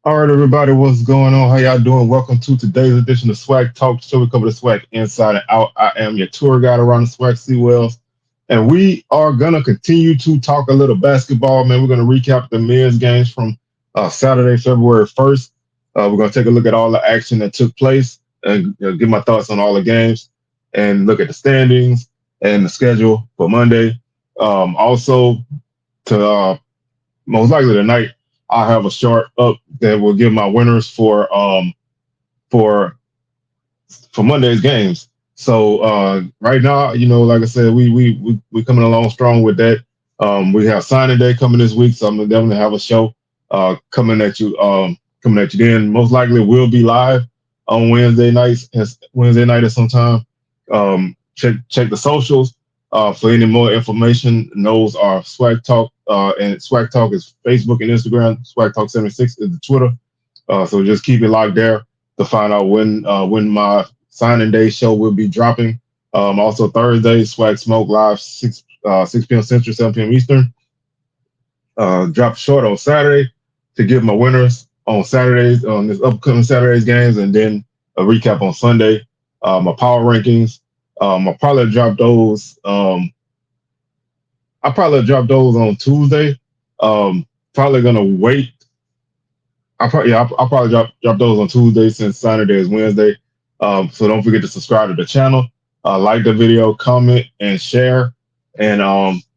All right, everybody, what's going on? How y'all doing? Welcome to today's edition of SWAC Talk Show. We cover the SWAC inside and out. I am your tour guide around the SWAC Seawells, and we are gonna continue to talk a little basketball. Man, we're gonna recap the men's games from Saturday, February 1st. We're gonna take a look at all the action that took place and give my thoughts on all the games, and look at the standings and the schedule for Monday. Also, to most likely tonight, I'll have a chart up that will give my winners for for Monday's games. So right now, like I said, we coming along strong with that. We have signing day coming this week, so I'm gonna definitely have a show coming at you then. Most likely we'll be live on Wednesday night at some time. Check the socials for any more information. Those are Swag Talk, and Swag Talk is Facebook and Instagram. Swag Talk 76 is the Twitter. So just keep it locked there to find out when my signing day show will be dropping. Also Thursday, Swag Smoke Live 6 p.m. Central, 7 p.m. Eastern. Drop short on Saturday to give my winners on Saturdays on this upcoming Saturday's games, and then a recap on Sunday. My power rankings. I'll probably drop those. I'll probably drop those on Tuesday. Probably gonna wait. I'll probably drop those on Tuesday since Saturday is Wednesday. So don't forget to subscribe to the channel, like the video, comment, and share, and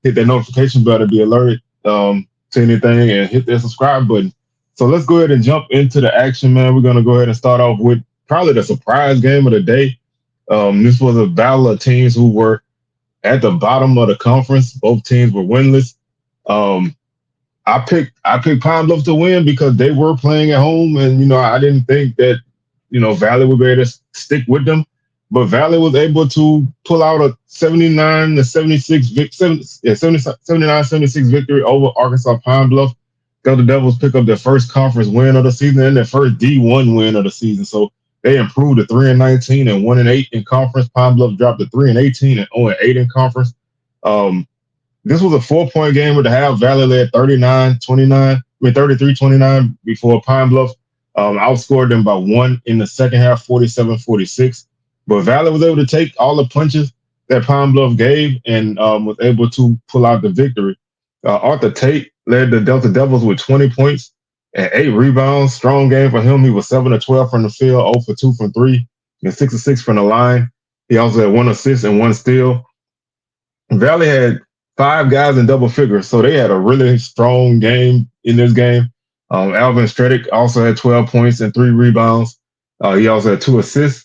hit that notification bell to be alerted to anything, and hit that subscribe button. So let's go ahead and jump into the action, man. We're gonna go ahead and start off with probably the surprise game of the day. This was a battle of teams who were at the bottom of the conference. Both teams were winless. Um, I picked Pine Bluff to win because they were playing at home, and I didn't think that Valley would be able to stick with them, but Valley was able to pull out a 79 to 76 79 76 victory over Arkansas Pine Bluff. The Devils pick up their first conference win of the season and their first D1 win of the season. So they improved to 3-19 and 1-8 in conference. Pine Bluff dropped to 3-18 and 0-8 in conference. Um, this was a 4-point game with the half. Valley led 33-29 before Pine Bluff outscored them by one in the second half, 47-46. But Valley was able to take all the punches that Pine Bluff gave and was able to pull out the victory. Arthur Tate led the Delta Devils with 20 points and 8 rebounds. Strong game for him. He was 7 of 12 from the field, 0 for 2 from 3, and 6 of 6 from the line. He also had 1 assist and 1 steal. Valley had 5 guys in double figures, so they had a really strong game in this game. Alvin Stredick also had 12 points and 3 rebounds. He also had 2 assists.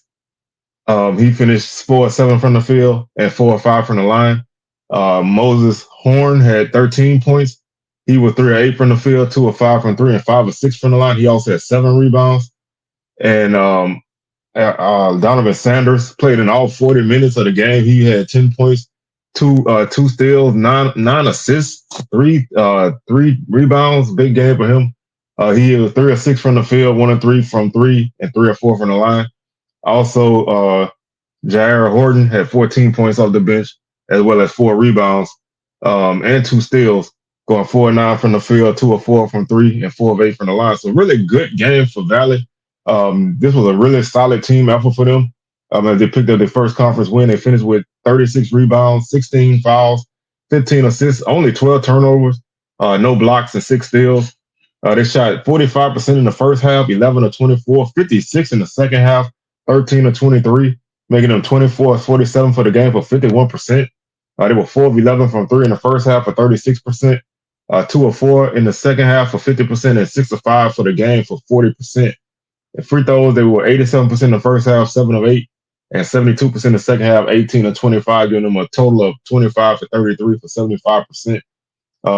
He finished 4 of 7 from the field and 4 of 5 from the line. Moses Horn had 13 points. He was 3 of 8 from the field, 2 of 5 from 3, and 5 of 6 from the line. He also had 7 rebounds. And Donovan Sanders played in all 40 minutes of the game. He had 10 points, two steals, nine assists, three rebounds. Big game for him. He was 3 of 6 from the field, 1 of 3 from 3, and 3 of 4 from the line. Also, Jair Horton had 14 points off the bench, as well as 4 rebounds and 2 steals, going 4 of 9 from the field, 2 of 4 from 3, and 4 of 8 from the line. So really good game for Valley. This was a really solid team effort for them. As they picked up their first conference win, they finished with 36 rebounds, 16 fouls, 15 assists, only 12 turnovers, no blocks, and 6 steals. They shot 45% in the first half, 11 of 24, 56 in the second half, 13 of 23, making them 24 of 47 for the game for 51%. They were 4 of 11 from 3 in the first half for 36%, 2 of 4 in the second half for 50%, and 6 of 5 for the game for 40%. And free throws, they were 87% in the first half, 7 of 8, and 72% in the second half, 18 of 25, giving them a total of 25 for 33 for 75%.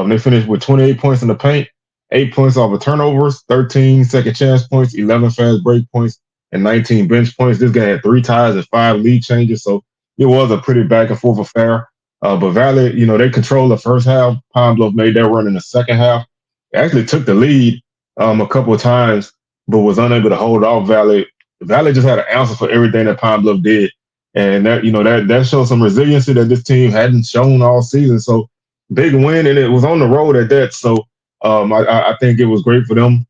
They finished with 28 points in the paint, 8 points off of turnovers, 13 second chance points, 11 fast break points, and 19 bench points. This game had 3 ties and 5 lead changes, so it was a pretty back and forth affair. But Valley, they controlled the first half. Pine Bluff made their run in the second half. They actually took the lead a couple of times, but was unable to hold off Valley. Valley just had an answer for everything that Pine Bluff did, and that shows some resiliency that this team hadn't shown all season. So big win, and it was on the road at that. So I think it was great for them.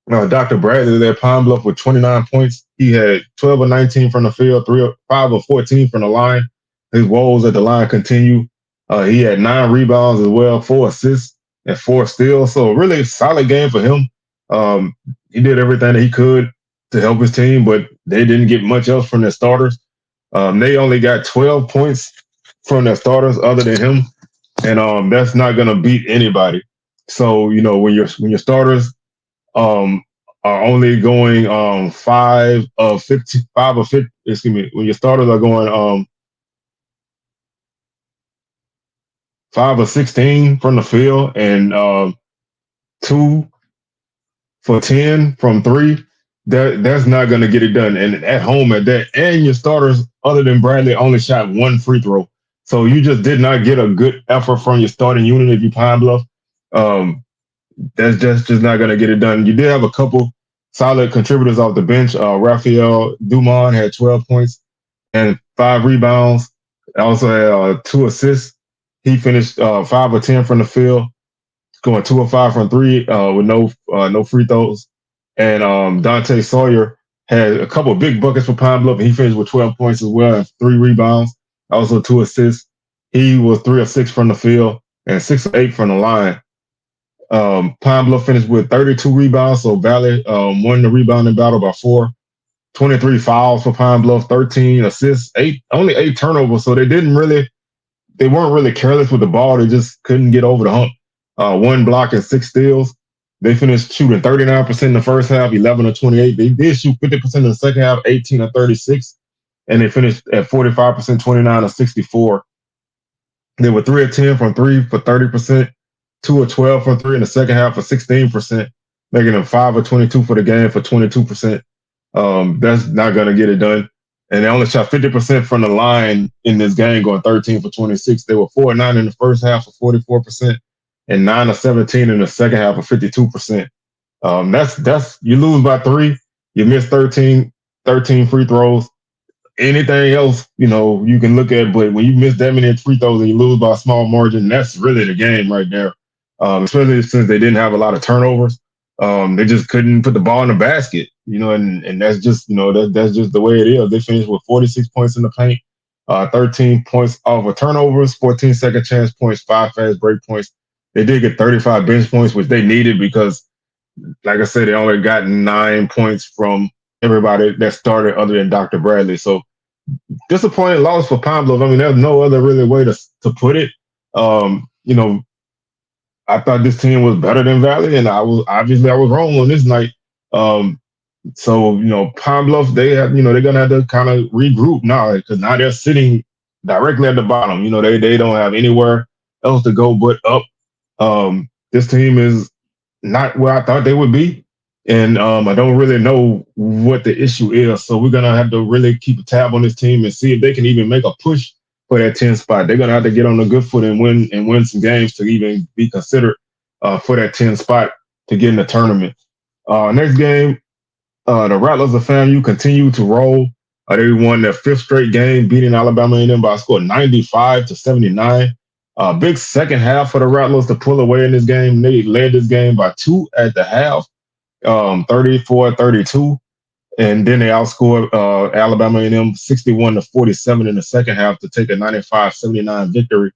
Dr. Bradley there, Pine Bluff with 29 points. He had 12 or 19 from the field, 5 or 14 from the line. His woes at the line continue. He had 9 rebounds as well, 4 assists, and 4 steals. So a really solid game for him. Um, he did everything that he could to help his team, but they didn't get much else from their starters. They only got 12 points from their starters other than him, and that's not going to beat anybody. So when your starters um, are only going 5 of 50, excuse me, when your starters are going 5 of 16 from the field and 2 for 10 from three, that's not going to get it done. And at home at that, and your starters other than Bradley only shot 1 free throw. So you just did not get a good effort from your starting unit if you Pine Bluff. Um, that's just not going to get it done. You did have a couple solid contributors off the bench. Raphael Dumont had 12 points and 5 rebounds. Also had 2 assists. He finished 5 of 10 from the field, going 2 of 5 from three with no free throws. And Dante Sawyer had a couple of big buckets for Pine Bluff, and he finished with 12 points as well and 3 rebounds, also 2 assists. He was 3 of 6 from the field and 6 of 8 from the line. Pine Bluff finished with 32 rebounds, so Valley won the rebounding battle by 4. 23 fouls for Pine Bluff, 13 assists, only 8 turnovers. So they weren't really careless with the ball. They just couldn't get over the hump. 1 block and 6 steals. They finished shooting 39% in the first half, 11 of 28. They did shoot 50% in the second half, 18 of 36, and they finished at 45%, 29 of 64. They were 3 of 10 from three for 30%, 2 of 12 from three in the second half for 16%, making them 5 of 22 for the game for 22%. That's not going to get it done. And they only shot 50% from the line in this game, going 13 for 26. They were 4 of 9 in the first half for 44%, and 9 of 17 in the second half for 52%. That's you lose by 3, you miss 13 free throws. Anything else, you can look at, but when you miss that many free throws and you lose by a small margin, that's really the game right there. Especially since they didn't have a lot of turnovers. They just couldn't put the ball in the basket, and that's just, that's just the way it is. They finished with 46 points in the paint, 13 points off of turnovers, 14 second chance points, 5 fast break points. They did get 35 bench points, which they needed because, like I said, they only got 9 points from everybody that started other than Dr. Bradley. So disappointing loss for Pine Bluff. I mean, there's no other really way to put it. Um, you know, I thought this team was better than Valley, and I was wrong on this night. Um, so Pine Bluff, they're gonna have to kind of regroup now because now they're sitting directly at the bottom. They don't have anywhere else to go but up. This team is not where I thought they would be. And I don't really know what the issue is. So we're going to have to really keep a tab on this team and see if they can even make a push for that 10 spot. They're going to have to get on a good foot and win some games to even be considered for that 10 spot to get in the tournament. Next game, the Rattlers of FAMU continue to roll. They won their 5th straight game, beating Alabama A&M by a score 95-79. Big second half for the Rattlers to pull away in this game. They led this game by 2 at the half, 34-32, and then they outscored Alabama A&M 61-47 in the second half to take a 95-79 victory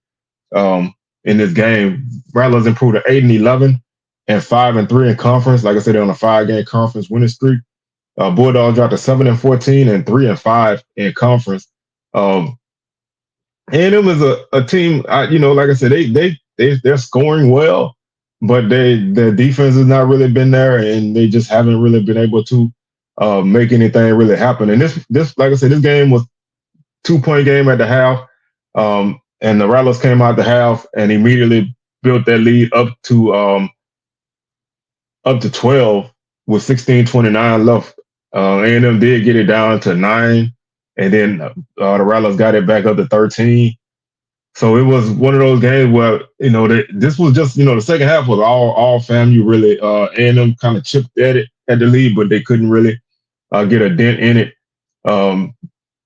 in this game. Rattlers improved to 8-11 and 5-3 in conference. Like I said, they're on a 5-game conference winning streak. Bulldogs dropped to 7-14 and 3-5 in conference. A&M is a team. Like I said, they're scoring well, but their defense has not really been there, and they just haven't really been able to make anything really happen. And this, like I said, this game was 2-point game at the half, and the Rattlers came out the half and immediately built that lead up to 12 with 16:29 left. A&M did get it down to 9, and then the Rattlers got it back up to 13. So it was one of those games where this was just the second half was all FAMU really. A&M kind of chipped at it at the lead, but they couldn't really get a dent in it.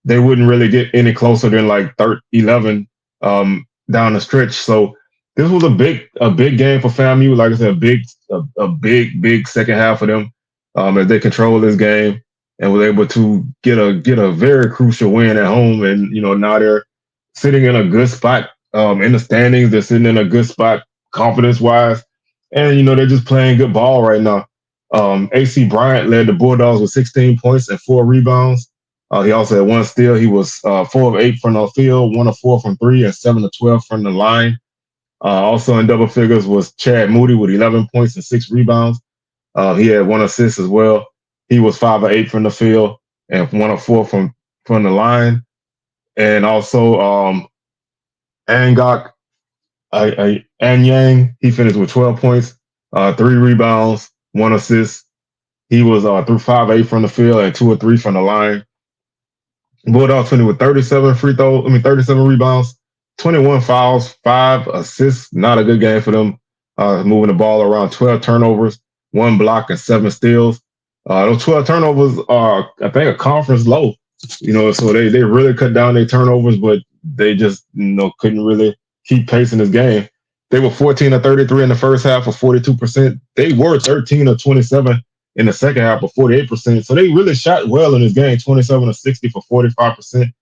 They wouldn't really get any closer than like 11 down the stretch. So this was a big game for FAMU. Like I said, a big second half for them. as they controlled this game and was able to get a very crucial win at home. And now they're sitting in a good spot in the standings. They're sitting in a good spot confidence wise, and they're just playing good ball right now. AC Bryant led the Bulldogs with 16 points and 4 rebounds. He also had one steal. He was 4 of 8 from the field, 1 of 4 from three, and 7 of 12 from the line. Also in double figures was Chad Moody with 11 points and 6 rebounds. He had one assist as well. He was 5 of 8 from the field and 1 of 4 from the line. And also Angok Anyang, he finished with 12 points, 3 rebounds, 1 assist. He was through 5 of 8 from the field and 2 of 3 from the line. Bulldogs finished with 37 free throws. 37 rebounds, 21 fouls, 5 assists. Not a good game for them. Moving the ball around, 12 turnovers, 1 block, and 7 steals. Those 12 turnovers are, I think, a conference low. So they really cut down their turnovers, but they just couldn't really keep pace in this game. They were 14 of 33 in the first half for 42%. They were 13 of 27 in the second half for 48%. So they really shot well in this game, 27 of 60 for 45%.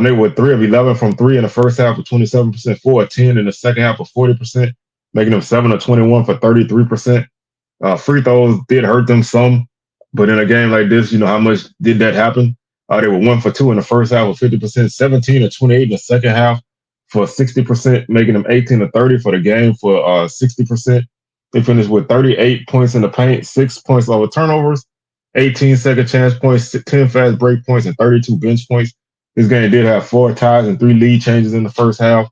They were 3 of 11 from three in the first half for 27%, 4 of 10 in the second half for 40%, making them 7 of 21 for 33%. Free throws did hurt them some, but in a game like this, how much did that happen? They were 1 for 2 in the first half for 50%, 17 of 28 in the second half for 60%, making them 18 of 30 for the game for 60%. They finished with 38 points in the paint, 6 points over turnovers, 18 second chance points, 10 fast break points, and 32 bench points. This game did have 4 ties and 3 lead changes in the first half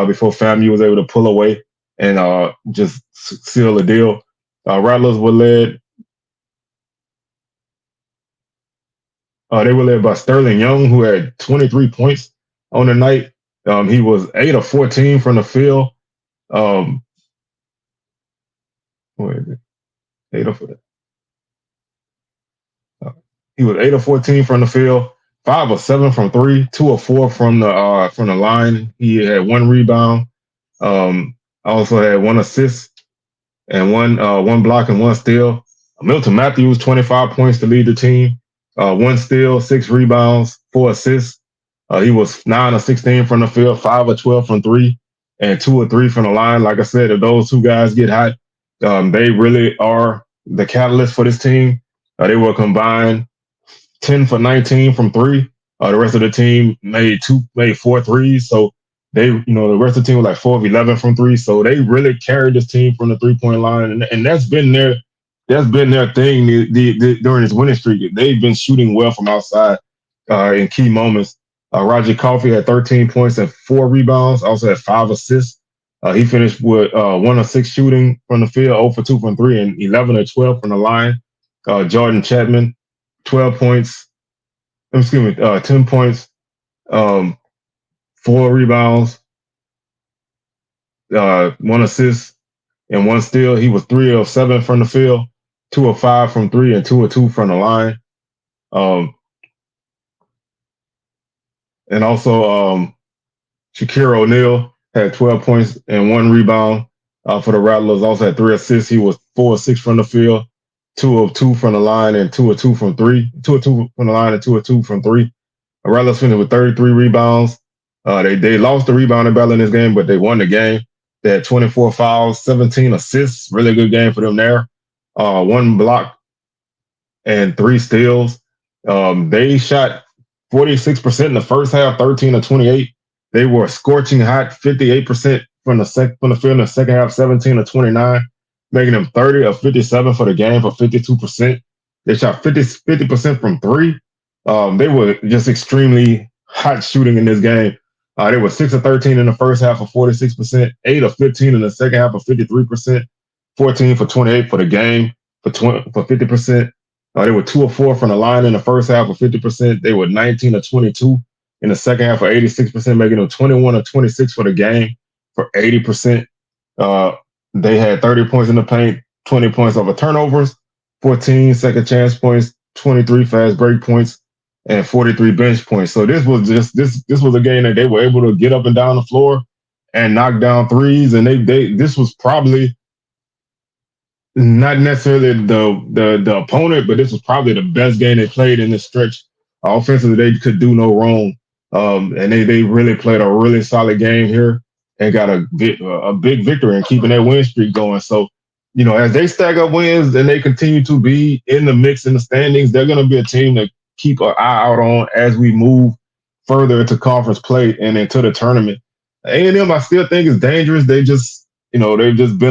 before FAMU was able to pull away and just seal the deal. Rattlers were led. They were led by Sterling Young, who had 23 points on the night. He was 8 of 14 from the field. What is it? 8 of He was 8 of 14 from the field, 5 of 7 from three, 2 of 4 from the line. He had 1 rebound. Also had 1 assist and one block and 1 steal. Milton Matthews, 25 points to lead the team, 1 steal, 6 rebounds, 4 assists. He was 9 of 16 from the field, 5 of 12 from three, and 2 of 3 from the line. Like I said, if those two guys get hot, they really are the catalyst for this team. They were combined 10 for 19 from three. The rest of the team made 4 threes. So the rest of the team was like 4 of 11 from three. So they really carried this team from the 3-point line. And that's been their thing during this winning streak. They've been shooting well from outside in key moments. Roger Coffey had 13 points and 4 rebounds, also had 5 assists. He finished with 1 of 6 shooting from the field, 0 for 2 from three, and 11 of 12 from the line. Jordan Chapman, 12 points. 10 points, 4 rebounds, 1 assist, and 1 steal. He was 3 of 7 from the field, 2 of 5 from three, and 2 of 2 from the line. And also, Shakir O'Neal had 12 points and 1 rebound for the Rattlers. Also had 3 assists. He was 4 of 6 from the field, 2 of 2 from the line, and 2 of 2 from three. 2 of 2 from the line and 2 of 2 from three. The Rattlers finished with 33 rebounds. They lost the rebounding battle in this game, but they won the game. They had 24 fouls, 17 assists. Really good game for them there. 1 block and 3 steals. They shot 46% in the first half, 13 of 28. They were scorching hot, 58% from the field in the second half, 17 of 29, making them 30 of 57 for the game for 52%. They shot 50% from three. They were just extremely hot shooting in this game. They were 6 of 13 in the first half for 46%, 8 of 15 in the second half for 53%, 14 for 28 for the game for 50%. They were 2 of 4 from the line in the first half for 50%. They were 19 of 22 in the second half for 86%, making them 21 of 26 for the game for 80%. They had 30 points in the paint, 20 points over turnovers, 14 second chance points, 23 fast break points, and 43 bench points. So this was a game that they were able to get up and down the floor and knock down threes. And this was probably not necessarily the opponent, but this was probably the best game they played in this stretch. Offensively, they could do no wrong, and they really played a really solid game here and got a big victory and keeping that win streak going. So, as they stack up wins and they continue to be in the mix in the standings, they're going to be a team to keep an eye out on as we move further into conference play and into the tournament. A&M, I still think is dangerous. They've just been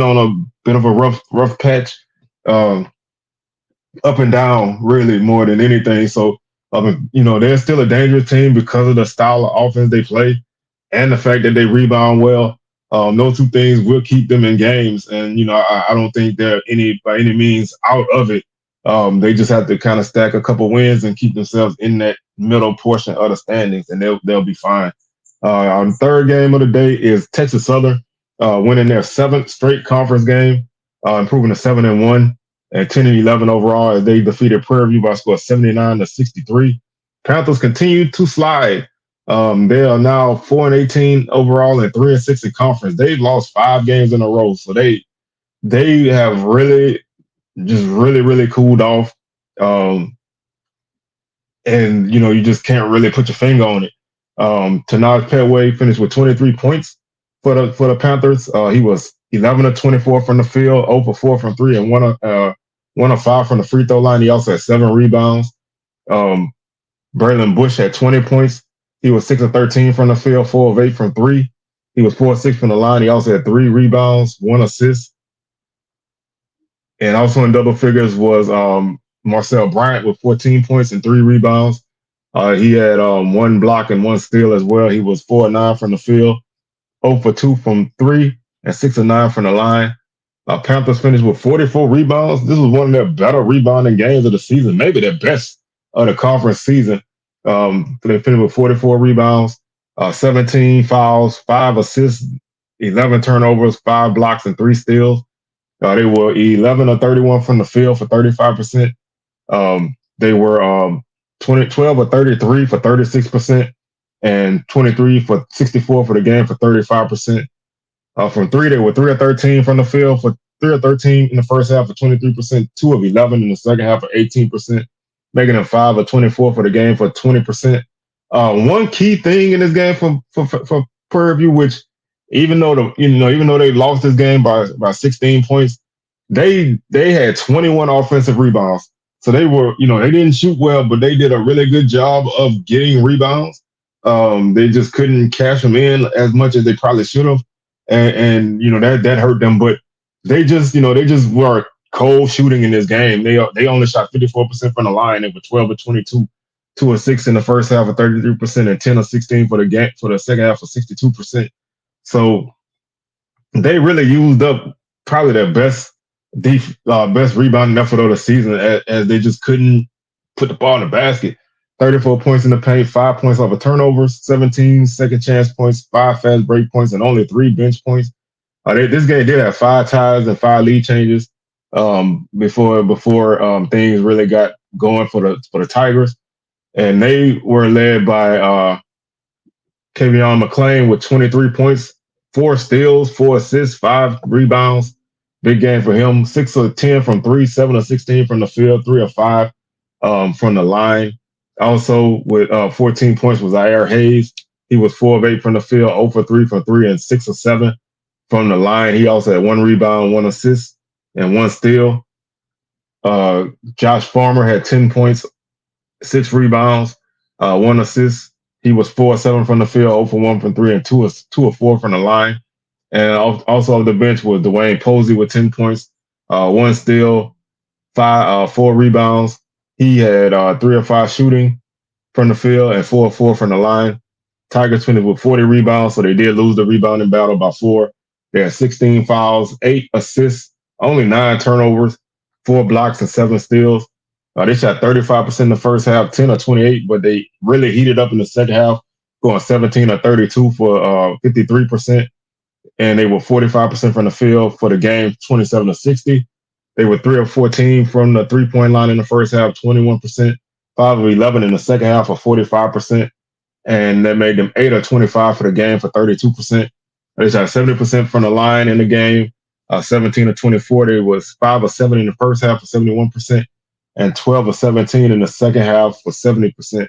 on a bit of a rough patch, um, up and down, really more than anything. So, they're still a dangerous team because of the style of offense they play and the fact that they rebound well. Those two things will keep them in games, and I don't think they're by any means out of it. They just have to kind of stack a couple wins and keep themselves in that middle portion of the standings, and they'll be fine. Our third game of the day is Texas Southern, winning their seventh straight conference game, improving to 7-1 and 10-11 overall as they defeated Prairie View by a score of 79-63. Panthers continue to slide. They are now 4-18 overall and 3-6 in conference. They've lost 5 games in a row, so they have really cooled off. Um, and you just can't really put your finger on it. Tanaj Petway finished with 23 points for the Panthers. He was 11 of 24 from the field, 0 for 4 from three, and 1 of 5 from the free throw line. He also had 7 rebounds. Um, Braylon Bush had 20 points. He was 6 of 13 from the field, 4 of 8 from three. He was 4 of 6 from the line. He also had 3 rebounds, 1 assist. And also in double figures was Marcel Bryant with 14 points and 3 rebounds. He had 1 block and 1 steal as well. He was 4 of 9 from the field, 0 for 2 from three, and 6 of 9 from the line. Panthers finished with 44 rebounds. This was one of their better rebounding games of the season, maybe their best of the conference season. They finished with 44 rebounds, 17 fouls, 5 assists, 11 turnovers, 5 blocks, and 3 steals. They were 11 or 31 from the field for 35%. They were 12 or 33 for 36%, and 23 for 64 for the game for 35%. From three, they were 3 of 13 from the field for 3 of 13 in the first half for 23%, 2 of 11 in the second half for 18%, making them 5 of 24 for the game for 20%. One key thing in this game for Prairie View, which even though they lost this game by 16 points, they had 21 offensive rebounds. So they didn't shoot well, but they did a really good job of getting rebounds. They just couldn't cash them in as much as they probably should have, and that hurt them. But they just were cold shooting in this game. They only shot 54% from the line. They were 12 of 22, 2 of 6 in the first half of 33%, and 10 of 16 for the game for the second half of 62%. So they really used up probably their best rebounding effort of the season, as they just couldn't put the ball in the basket. 34 points in the paint, 5 points off of turnovers, 17 second chance points, 5 fast break points, and only 3 bench points. This game did have 5 ties and 5 lead changes before things really got going for the Tigers, and they were led by Kavion McClain with 23 points, 4 steals, 4 assists, 5 rebounds. Big game for him. 6 of 10 from three, 7 of 16 from the field, 3 of 5 from the line. Also with 14 points was Zaire Hayes. He was 4 of 8 from the field, 0 for 3 from three, and 6 of 7 from the line. He also had 1 rebound, 1 assist, and 1 steal. Josh Farmer had 10 points, 6 rebounds, 1 assist. He was 4 of 7 from the field, 0 for 1 from three, and 2 of 4 from the line. And also on the bench was Dwayne Posey with 10 points, 1 steal, 4 rebounds. He had 3 of 5 shooting from the field and 4 of 4 from the line. Tigers finished with 40 rebounds, so they did lose the rebounding battle by 4. They had 16 fouls, 8 assists, only 9 turnovers, 4 blocks, and 7 steals. They shot 35% in the first half, 10 or 28, but they really heated up in the second half, going 17 or 32 for 53%. And they were 45% from the field for the game, 27 to 60. They were 3 of 14 from the 3-point line in the first half, 21%, 5 of 11 in the second half for 45%. And that made them 8 of 25 for the game for 32%. They shot 70% from the line in the game, 17 of 24. They was 5 of 7 in the first half for 71%, and 12 of 17 in the second half for 70%.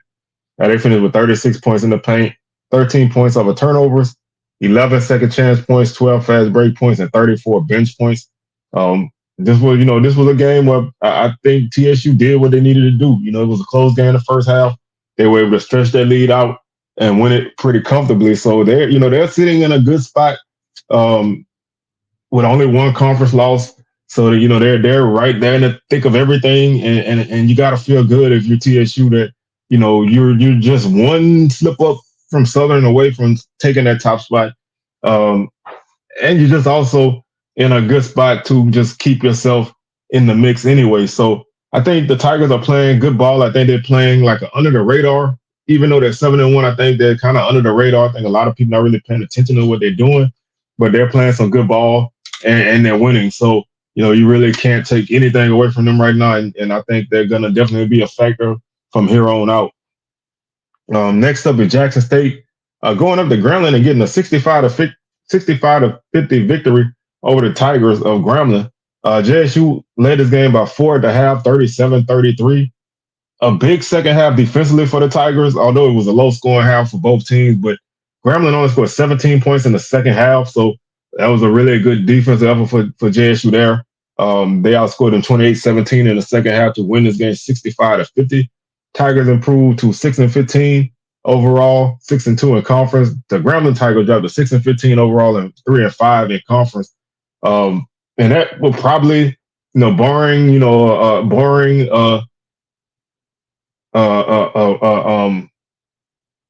They finished with 36 points in the paint, 13 points over turnovers, 11 second chance points, 12 fast break points, and 34 bench points. Um, this was a game where I think TSU did what they needed to do. It was a close game in the first half. They were able to stretch their lead out and win it pretty comfortably. So they're sitting in a good spot. Um, with only one conference loss. So they're right there in the thick of everything, and you got to feel good if you're TSU that you're just one slip up from Southern away from taking that top spot, um, and you're just also in a good spot to just keep yourself in the mix anyway. So I think the Tigers are playing good ball. I think they're playing like under the radar, even though they're 7-1. I think they're kind of under the radar. I think a lot of people not really paying attention to what they're doing, but they're playing some good ball and they're winning. So you really can't take anything away from them right now, and I think they're gonna definitely be a factor from here on out. Next up is Jackson State, going up to Grambling and getting a 65 to 50 victory over the Tigers of Grambling. JSU led this game by 4 at the half, 37-33. A big second half defensively for the Tigers, although it was a low scoring half for both teams. But Grambling only scored 17 points in the second half, so that was a really good defensive effort for JSU there. They outscored them 28-17 in the second half to win this game 65-50. Tigers improved to 6-15 overall, 6-2 in conference. The Grambling Tigers dropped to 6-15 overall and 3-5 in conference. And that will probably, barring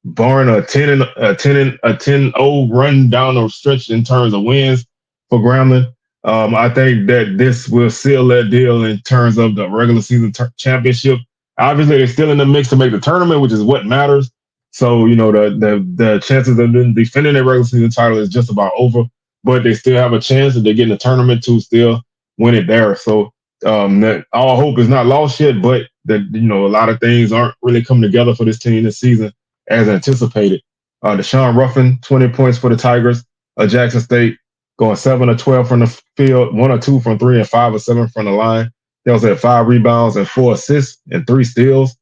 barring a 10-0 run down the stretch in terms of wins for Grambling. I think that this will seal that deal in terms of the regular season championship. Obviously, they're still in the mix to make the tournament, which is what matters. So, the chances of them defending their regular season title is just about over, but they still have a chance if they get in the tournament to still win it there. So, that all hope is not lost yet, but that a lot of things aren't really coming together for this team this season as anticipated. Deshaun Ruffin, 20 points for the Tigers. Jackson State going 7 of 12 from the field, 1 of 2 from 3, and 5 of 7 from the line. They also had 5 rebounds and 4 assists and 3 steals.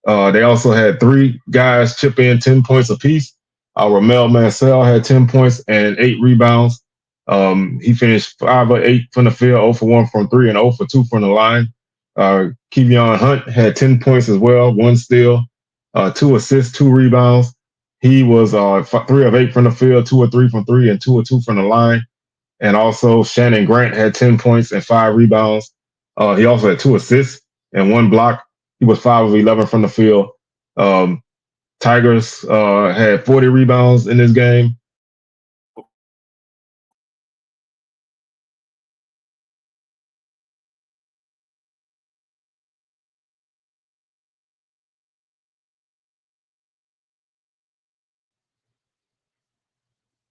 They also had 3 guys chip in 10 points apiece. Ramel Mansell had 10 points and 8 rebounds. He finished 5 of 8 from the field, 0 for 1 from 3, and 0 for 2 from the line. Kevion Hunt had 10 points as well, 1 steal, 2 assists, 2 rebounds. He was 3 of 8 from the field, 2 of 3 from 3, and 2 of 2 from the line. And also Shannon Grant had 10 points and 5 rebounds. He also had 2 assists and 1 block. He was 5 of 11 from the field. Tigers had 40 rebounds in this game.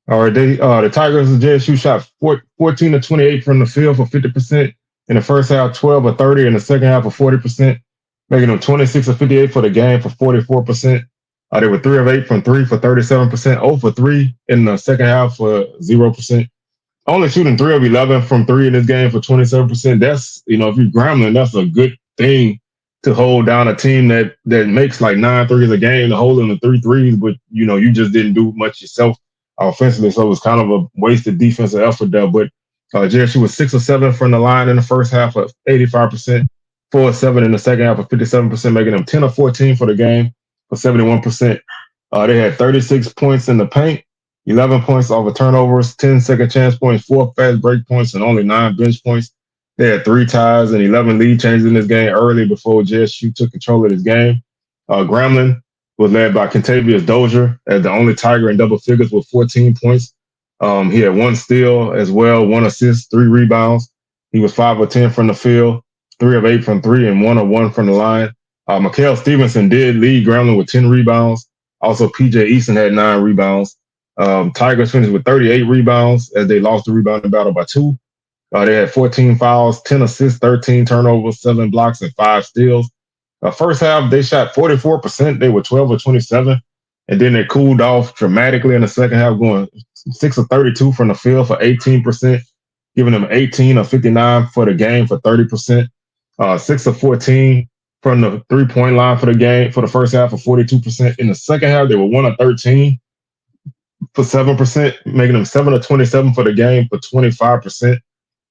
All right, the Tigers and JSU shot 14 to 28 from the field for 50% in the first half, 12 or 30 in the second half for 40%, making them 26 of 58 for the game for 44%. They were 3 of 8 from 3 for 37%, 0 for 3 in the second half for 0%. Only shooting 3 of 11 from 3 in this game for 27%. That's, if you're Grambling, that's a good thing to hold down a team that makes like 9 threes a game, to hold them to 3 threes, but, you just didn't do much yourself offensively. So it was kind of a wasted defensive effort there. But JSU was 6 of 7 from the line in the first half of 85%, 4 of 7 in the second half of 57%, making them 10 of 14 for the game for 71%. They had 36 points in the paint, 11 points off of turnovers, 10 second chance points, 4 fast break points, and only 9 bench points. They had 3 ties and 11 lead changes in this game early before JSU took control of this game. Grambling was led by Kentavious Dozier as the only Tiger in double figures with 14 points. He had 1 steal as well, 1 assist, 3 rebounds. He was 5 of 10 from the field, 3 of 8 from 3, and 1 of 1 from the line. Mikael Stevenson did lead Grambling with 10 rebounds. Also, PJ Easton had 9 rebounds. Tigers finished with 38 rebounds as they lost the rebounding battle by 2. They had 14 fouls, 10 assists, 13 turnovers, 7 blocks, and 5 steals. First half, they shot 44%. They were 12 of 27. And then they cooled off dramatically in the second half, going 6 of 32 from the field for 18%. giving them 18 of 59 for the game for 30%, 6 of 14 from the 3-point line for the game for the first half for 42%. In the second half, they were 1 of 13 for 7%, making them 7 of 27 for the game for 25%.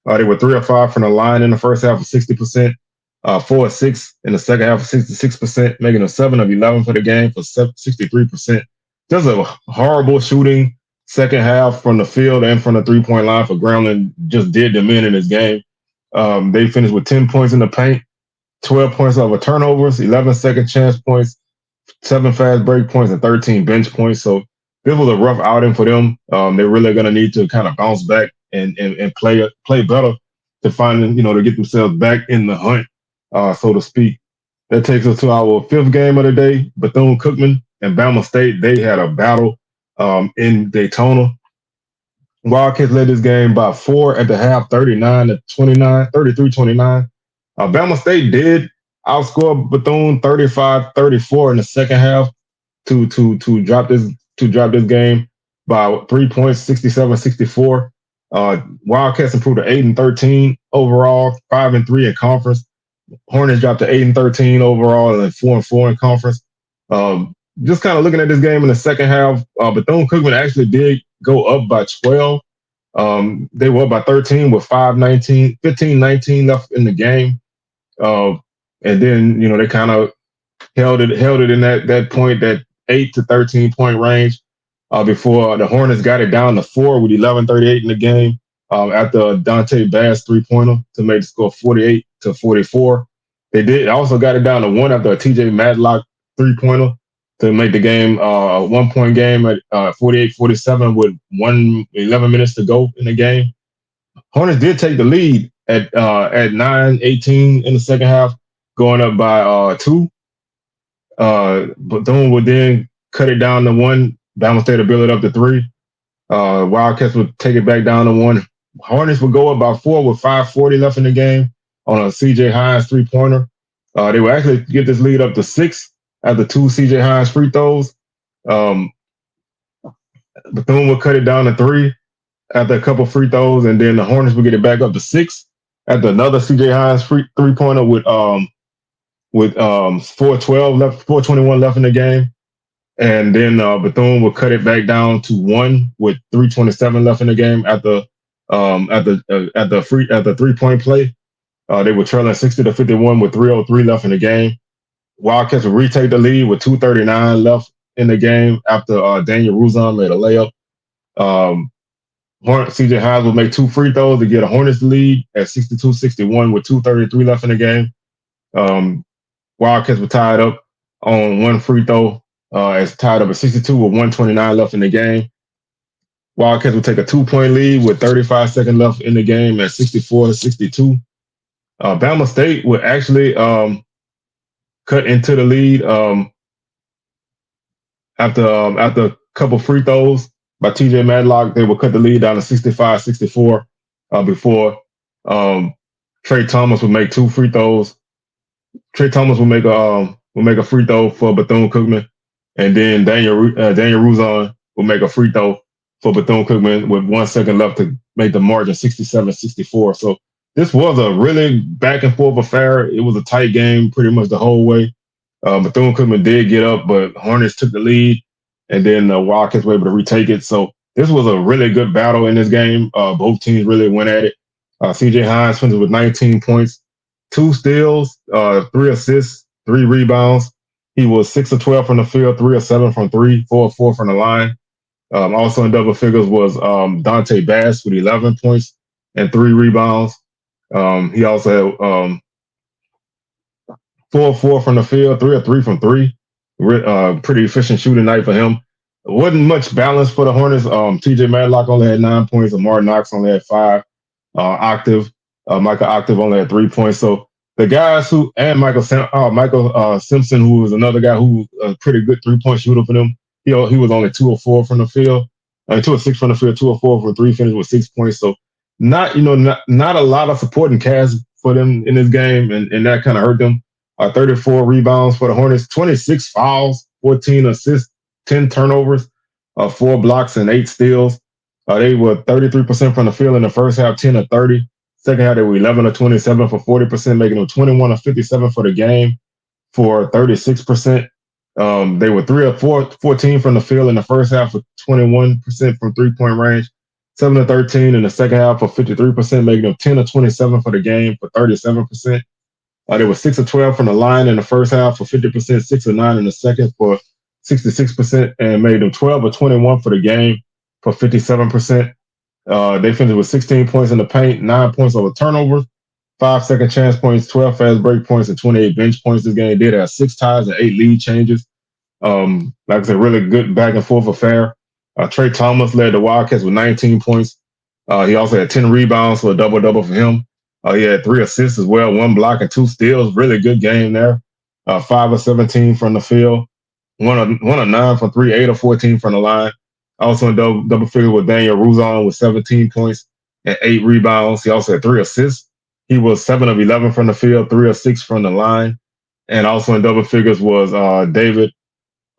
They were 3 of 5 from the line in the first half for 60%, 4 of 6 in the second half for 66%, making them 7 of 11 for the game for 63%. Just a horrible shooting second half from the field and from the 3-point line for Grambling. Just did them in this game. They finished with 10 points in the paint, 12 points over turnovers, 11 second chance points, 7 fast break points, and 13 bench points. So this was a rough outing for them. They're really going to need to kind of bounce back and play better to find, to get themselves back in the hunt, so to speak. That takes us to our fifth game of the day. Bethune-Cookman and Bama State, they had a battle in Daytona. Wildcats led this game by 4 at the half, 39 to 29, 33-29. Bama State did outscore Bethune 35-34 in the second half to drop this game by 3 points, 67-64. Wildcats improved to 8-13 overall, 5-3 in conference. Hornets dropped to 8-13 overall and 4-4 in conference. Just kind of looking at this game in the second half, Bethune-Cookman actually did go up by 12. They were up by 13 with 15-19 left in the game. And then, they kind of held it in that point, that 8 to 13 point range, before the Hornets got it down to 4 with 11:38 in the game, after Dante Bass 3-pointer to make the score 48-44. They did also got it down to 1 after a TJ Madlock 3-pointer to make the game a 1-point game at 48-47 with 11 minutes to go in the game. Hornets did take the lead at 9-18 in the second half, going up by 2. Bethune would then cut it down to 1. Bama State would build it up to 3. Wildcats would take it back down to 1. Hornets would go up by 4 with 5:40 left in the game on a CJ Hines 3-pointer. They would actually get this lead up to 6 after 2 CJ Hines free throws. Bethune would cut it down to 3 after a couple free throws, and then the Hornets would get it back up to 6 after another CJ Hines free 3-pointer with 4:21 left in the game. And then Bethune would cut it back down to 1 with 3:27 left in the game at the 3-point play. They were trailing 60-51 with 3:03 left in the game. Wildcats would retake the lead with 2:39 left in the game after Daniel Ruzon made a layup. CJ Hines would make 2 free throws to get a Hornets lead at 62-61 with 2:33 left in the game. Wildcats were tied up on 1 free throw. It's tied up at 62 with 1:29 left in the game. Wildcats would take a 2-point lead with 35 seconds left in the game at 64-62. Bama State would actually cut into the lead after a couple free throws by TJ Madlock. They would cut the lead down to 65-64 before Trey Thomas would make 2 free throws. Trey Thomas will make a free throw for Bethune-Cookman, and then Daniel Ruzon will make a free throw for Bethune-Cookman with 1 second left to make the margin 67-64. So this was a really back and forth affair. It was a tight game pretty much the whole way. Bethune-Cookman did get up, but Hornets took the lead, and then the Wildcats were able to retake it. So this was a really good battle in this game. Both teams really went at it. CJ Hines finished with 19 points, 2 steals, 3 assists, 3 rebounds. He was 6 of 12 from the field, 3 of 7 from 3, 4 of 4 from the line. Also in double figures was Dante Bass with 11 points and 3 rebounds. He also had 4 of 4 from the field, 3 of 3 from 3. Pretty efficient shooting night for him. It wasn't much balance for the Hornets. TJ Madlock only had 9 points, and Martin Knox only had 5. Michael Octave only had 3 points. So the guys Michael Simpson, who was another guy who a pretty good 3-point shooter for them, he was only 2 of 4 from the field, 2 of 6 from the field, 2 of 4 from 3, finished with 6 points. So not a lot of supporting cast for them in this game, and that kind of hurt them. 34 rebounds for the Hornets, 26 fouls, 14 assists, 10 turnovers, 4 blocks, and 8 steals. They were 33% from the field in the first half, 10 of 30. Second half, they were 11 of 27 for 40%, making them 21 of 57 for the game for 36%. They were 3 of 14 from the field in the first half for 21% from 3-point range, 7 of 13 in the second half for 53%, making them 10 of 27 for the game for 37%. They were 6 of 12 from the line in the first half for 50%, 6 of 9 in the second for 66%, and made them 12 of 21 for the game for 57%. They finished with 16 points in the paint, 9 points over turnovers, 5 second chance points, 12 fast break points, and 28 bench points this game. They did have 6 ties and 8 lead changes. Like I said, really good back and forth affair. Trey Thomas led the Wildcats with 19 points. He also had 10 rebounds for a double-double for him. He had 3 assists as well, 1 block and 2 steals. Really good game there. 5 of 17 from the field, 1 of 9 from 3, 8 of 14 from the line. Also in double figures with Daniel Ruzon with 17 points and 8 rebounds. He also had 3 assists. He was 7 of 11 from the field, 3 of 6 from the line. And also in double figures was David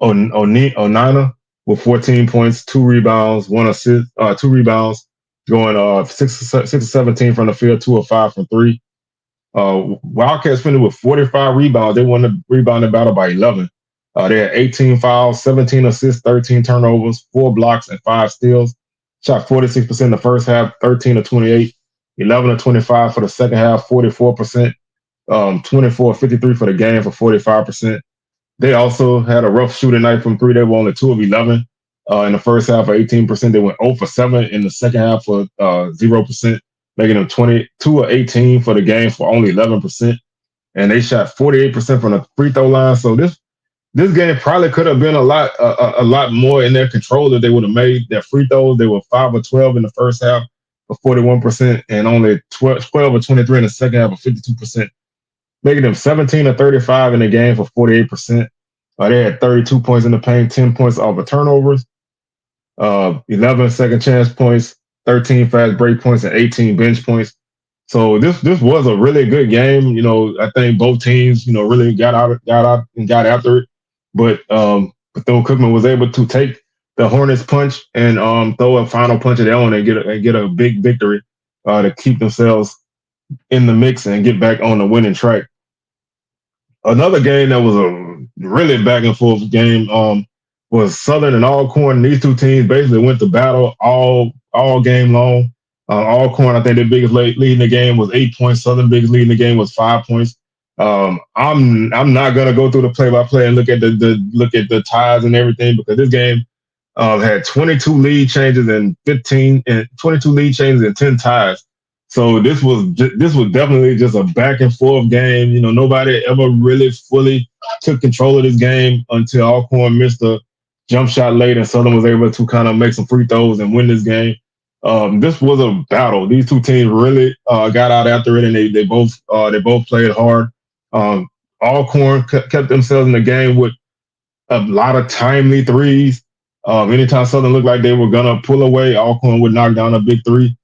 Onana with 14 points, 2 rebounds, 1 assist, 2 rebounds, going 6 of 17 from the field, 2 of 5 from 3. Wildcats finished with 45 rebounds. They won the rebounding battle by 11. They had 18 fouls, 17 assists, 13 turnovers, 4 blocks, and 5 steals. Shot 46% in the first half, 13 of 28, 11 of 25 for the second half, 44%, 24 of 53 for the game for 45%. They also had a rough shooting night from 3. They were only 2 of 11 in the first half for 18%. They went 0 for 7 in the second half for 0%, making them 22 of 18 for the game for only 11%. And they shot 48% from the free throw line. So this game probably could have been a lot more in their control if they would have made their free throws. They were 5 of 12 in the first half for 41% and only 12 of 23 in the second half for 52%, making them 17 of 35 in the game for 48%. They had 32 points in the paint, 10 points off of turnovers, 11 second chance points, 13 fast break points, and 18 bench points. So this was a really good game. I think both teams, really got out and got after it. But Bethune-Cookman was able to take the Hornets punch and throw a final punch of their own and get a big victory to keep themselves in the mix and get back on the winning track. Another game that was a really back and forth game was Southern and Alcorn. These two teams basically went to battle all game long. Alcorn, I think their biggest lead in the game was 8 points. Southern biggest lead in the game was 5 points. I'm not gonna go through the play by play and look at the ties and everything because this game had 22 lead changes and 22 lead changes and 10 ties. So this was definitely just a back and forth game. Nobody ever really fully took control of this game until Alcorn missed a jump shot late and Southern was able to kind of make some free throws and win this game. This was a battle. These two teams really got out after it, and they both played hard. Alcorn kept themselves in the game with a lot of timely threes. Anytime Southern looked like they were gonna pull away, Alcorn would knock down a big three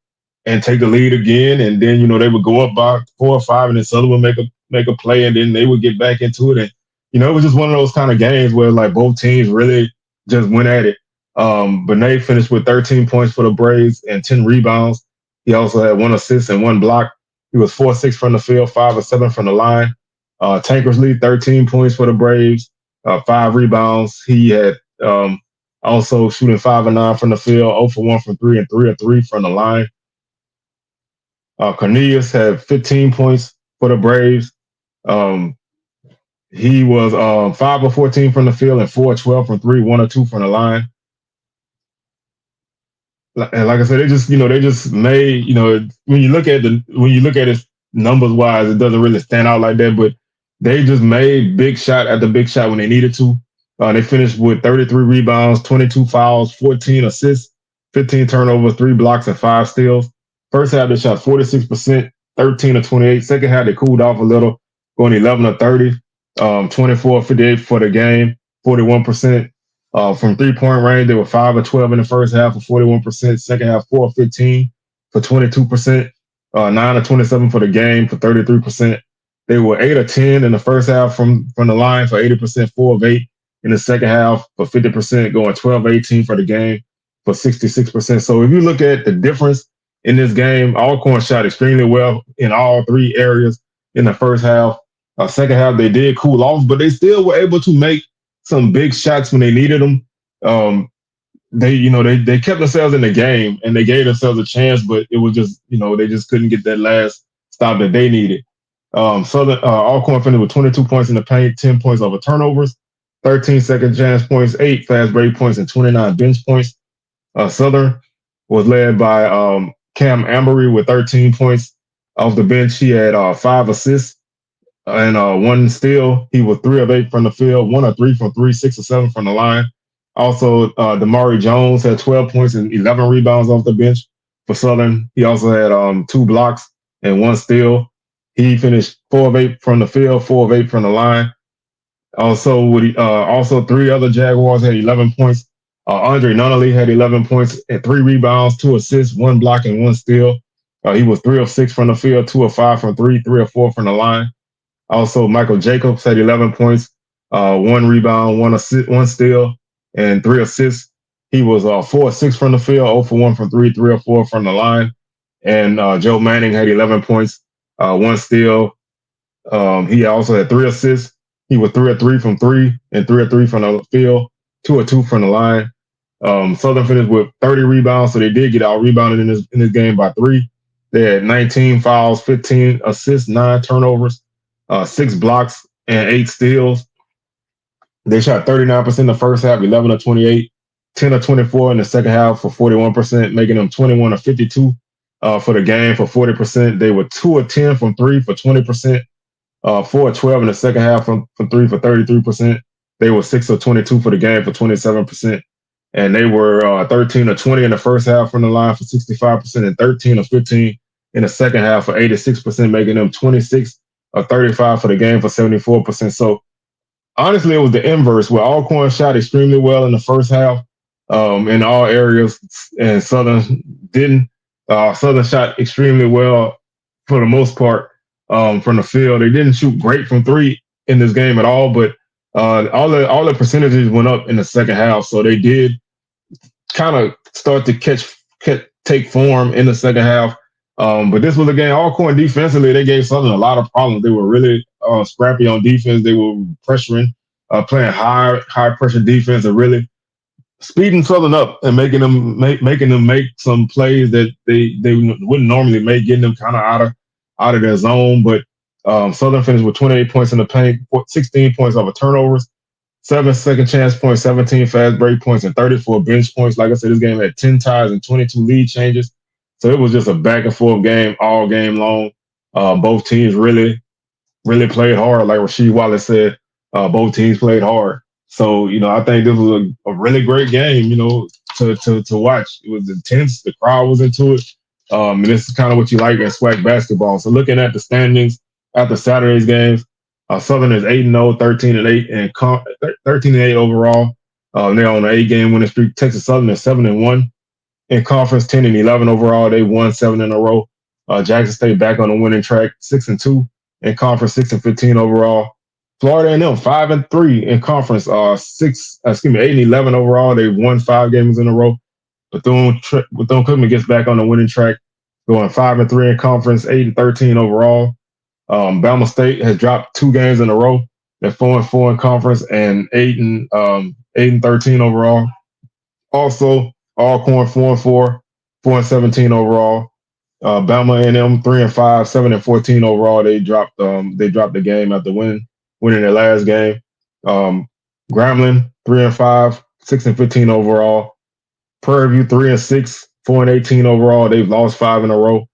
and take the lead again, and then they would go up by 4 or 5, and then Southern would make a play, and then they would get back into it, and it was just one of those kind of games where like both teams really just went at it. Benet finished with 13 points for the Braves and 10 rebounds. He also had 1 assist and 1 block. He was 4 of 6 from the field, 5 of 7 from the line. Tankersley, 13 points for the Braves, 5 rebounds. He had also shooting 5 of 9 from the field, 0 for 1 from 3, and 3 of 3 from the line. Cornelius had 15 points for the Braves. He was 5 of 14 from the field and 4 of 12 from 3, 1 of 2 from the line. And like I said, they just made, when you look at it numbers wise, it doesn't really stand out like that, but they just made big shot after big shot when they needed to. They finished with 33 rebounds, 22 fouls, 14 assists, 15 turnovers, 3 blocks, and 5 steals. First half, they shot 46%, 13 of 28. Second half, they cooled off a little, going 11 of 30, 24 of 58 for the game, 41%. From 3-point range, they were 5 of 12 in the first half for 41%. Second half, 4 of 15 for 22%. 9 of 27 for the game for 33%. They were 8 of 10 in the first half from the line for 80%, 4 of 8 in the second half for 50%, going 12 of 18 for the game for 66%. So if you look at the difference in this game, Alcorn shot extremely well in all three areas in the first half. Second half, they did cool off, but they still were able to make some big shots when they needed them. Um, they kept themselves in the game and they gave themselves a chance, but it was just they just couldn't get that last stop that they needed. Southern Alcorn finished with 22 points in the paint, 10 points over turnovers, 13 second chance points, 8 fast break points, and 29 bench points. Southern was led by Cam Ambery with 13 points off the bench. He had 5 assists and one steal. He was 3 of 8 from the field, 1 of 3 from three, 6 of 7 from the line. Also, Damari Jones had 12 points and 11 rebounds off the bench for Southern. He also had 2 blocks and 1 steal. He finished 4 of 8 from the field, 4 of 8 from the line. Also 3 other Jaguars had 11 points. Andre Nunnally had 11 points and 3 rebounds, 2 assists, 1 block, and 1 steal. He was 3 of 6 from the field, 2 of 5 from three, 3 of 4 from the line. Also, Michael Jacobs had 11 points, 1 rebound, 1 assist, 1 steal, and 3 assists. He was 4 of 6 from the field, 0 for 1 from three, 3 of 4 from the line. And Joe Manning had 11 points, 1 steal. He also had 3 assists. He was 3 of 3 from three and 3 of 3 from the field, 2 of 2 from the line. Southern finished with 30 rebounds, so they did get out rebounded in this game by 3. They had 19 fouls, 15 assists, 9 turnovers, 6 blocks, and 8 steals. They shot 39% in the first half, 11 of 28, 10 of 24 in the second half for 41%, making them 21 of 52 for the game for 40%. They were 2 of 10 from three for 20%, 4 of 12 in the second half from three for 33%. They were 6 of 22 for the game for 27%. And they were 13 of 20 in the first half from the line for 65% and 13 of 15 in the second half for 86%, making them 26 of 35 for the game for 74%. So honestly, it was the inverse where Alcorn shot extremely well in the first half in all areas, and Southern didn't. Southern shot extremely well for the most part from the field. They didn't shoot great from three in this game at all, but all the percentages went up in the second half, so they did kind of start to take form in the second half. But this was a game. Alcorn defensively, they gave Southern a lot of problems. They were really scrappy on defense. They were pressuring, playing high pressure defense, and really speeding Southern up and making them make some plays that they wouldn't normally make, getting them kind of out of their zone. But Southern finished with 28 points in the paint, 16 points off of turnovers, 7 second chance points, 17 fast break points, and 34 bench points. Like I said, this game had 10 ties and 22 lead changes. So it was just a back and forth game all game long. Both teams really played hard. Like Rasheed Wallace said, both teams played hard. So, I think this was a really great game, to watch. It was intense. The crowd was into it. And this is kind of what you like in SWAC basketball. So looking at the standings after Saturday's games, Southern is 8-0, 13-8, and 13-8 overall. They're on an 8-game winning streak. Texas Southern is 7-1 in conference, 10-11 overall. They won 7 in a row. Jackson State back on the winning track, 6-2 in conference, 6-15 overall. Florida A&M 5-3 in conference, 8-11 overall. They won 5 games in a row. Bethune-Cookman gets back on the winning track, going 5-3 in conference, 8-13 overall. Bama State has dropped 2 games in a row. They're 4-4 in conference and 8-13 overall. Also, Alcorn 4-4, 4-17 overall. Bama A&M 3-5, 7-14 overall. They dropped the game after winning their last game. Grambling 3-5, 6-15 overall. Prairie View 3-6, 4-18 overall. They've lost 5 in a row.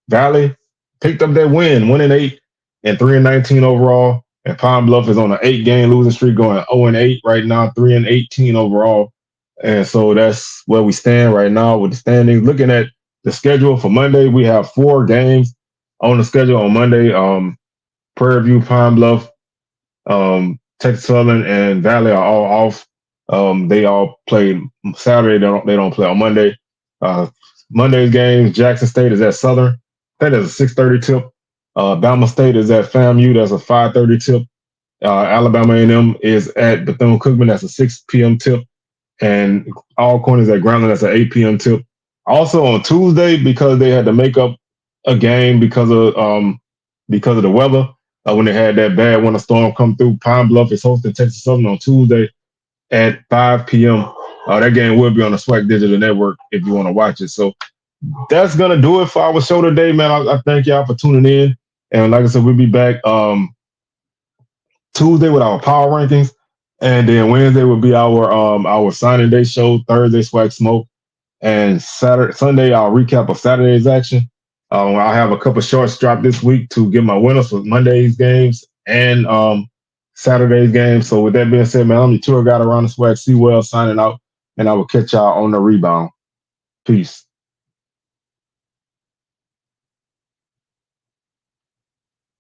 Valley picked up that win, 1-8 and 3-19 overall. And Pine Bluff is on an 8-game losing streak, going 0-8 right now, 3-18 overall. And so that's where we stand right now with the standings. Looking at the schedule for Monday, we have 4 games on the schedule on Monday. Prairie View, Pine Bluff, Texas Southern, and Valley are all off. They all play Saturday. They don't play on Monday. Monday's games, Jackson State is at Southern. That is a 6:30 tip. Bama State is at FAMU. That's a 5:30 tip. Alabama A&M is at Bethune-Cookman. That's a 6 p.m. tip. and all corners at Grambling. That's an 8 p.m. tip. Also on Tuesday, because they had to make up a game because of the weather. When they had that bad winter storm come through, Pine Bluff is hosting Texas Southern on Tuesday at 5 p.m. That game will be on the SWAC Digital Network if you want to watch it. So that's gonna do it for our show today, man. I thank y'all for tuning in, and like I said, we'll be back Tuesday with our power rankings, and then Wednesday will be our signing day show. Thursday, Swag Smoke, and Sunday, I'll recap of Saturday's action. I'll have a couple shorts dropped this week to get my winners for Monday's games and Saturday's games. So with that being said, man, I'm the tour guide around the Swag. See well signing out, and I will catch y'all on the rebound. Peace.